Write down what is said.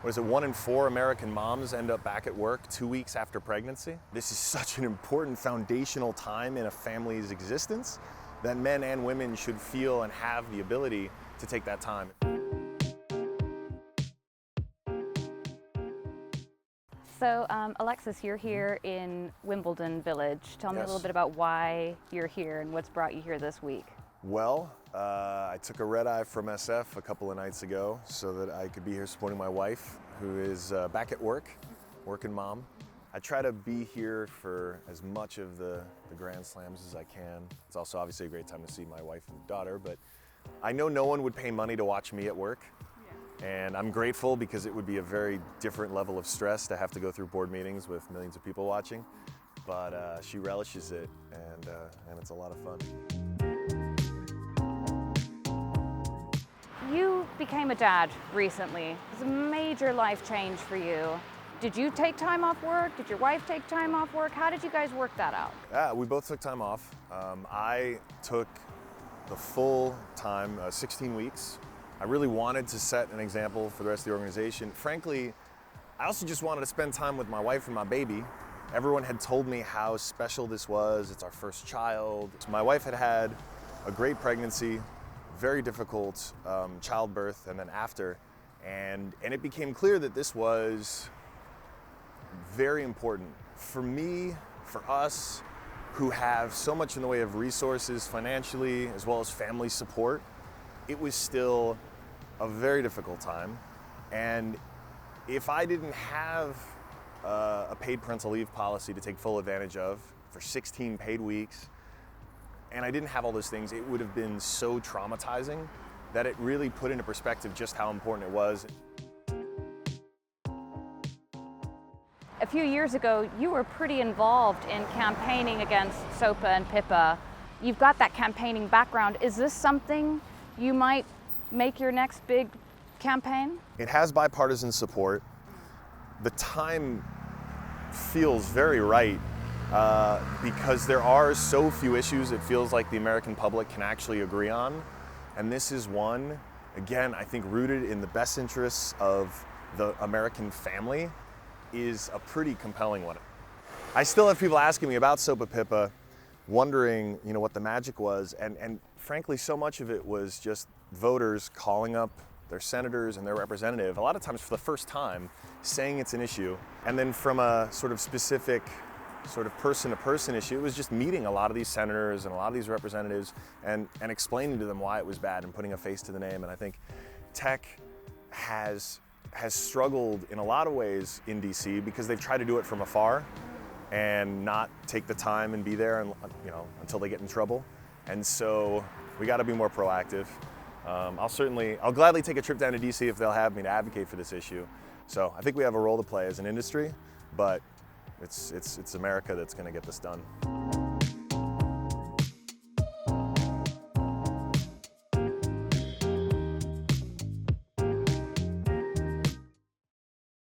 what is it, 1 in 4 American moms end up back at work 2 weeks after pregnancy. This is such an important foundational time in a family's existence that men and women should feel and have the ability to take that time. So, Alexis, you're here in Wimbledon Village. Tell me a little bit about why you're here and what's brought you here this week. Well, I took a red eye from SF a couple of nights ago so that I could be here supporting my wife, who is back at work, working mom. I try to be here for as much of the Grand Slams as I can. It's also obviously a great time to see my wife and daughter, but I know no one would pay money to watch me at work. And I'm grateful because it would be a very different level of stress to have to go through board meetings with millions of people watching. But she relishes it, and it's a lot of fun. You became a dad recently. It was a major life change for you. Did you take time off work? Did your wife take time off work? How did you guys work that out? We both took time off. I took the full time, 16 weeks. I really wanted to set an example for the rest of the organization. Frankly, I also just wanted to spend time with my wife and my baby. Everyone had told me how special this was. It's our first child. My wife had had a great pregnancy, very difficult childbirth, and then after. And it became clear that this was very important for me, for us, who have so much in the way of resources financially, as well as family support. It was still a very difficult time, and if I didn't have a paid parental leave policy to take full advantage of for 16 paid weeks, and I didn't have all those things, it would have been so traumatizing that it really put into perspective just how important it was. A few years ago, you were pretty involved in campaigning against SOPA and PIPA. You've got that campaigning background. Is this something you might make your next big campaign? It has bipartisan support. The time feels very right because there are so few issues it feels like the American public can actually agree on. And this is one, again, I think rooted in the best interests of the American family, is a pretty compelling one. I still have people asking me about SOPA PIPA, wondering, what the magic was, and frankly, so much of it was just voters calling up their senators and their representative, a lot of times for the first time, saying it's an issue. And then from a sort of specific, sort of person-to-person issue, it was just meeting a lot of these senators and a lot of these representatives and explaining to them why it was bad and putting a face to the name. And I think tech has struggled in a lot of ways in DC because they've tried to do it from afar and not take the time and be there and, until they get in trouble. And so we got to be more proactive. I'll gladly take a trip down to DC if they'll have me to advocate for this issue. So I think we have a role to play as an industry, but it's America that's going to get this done.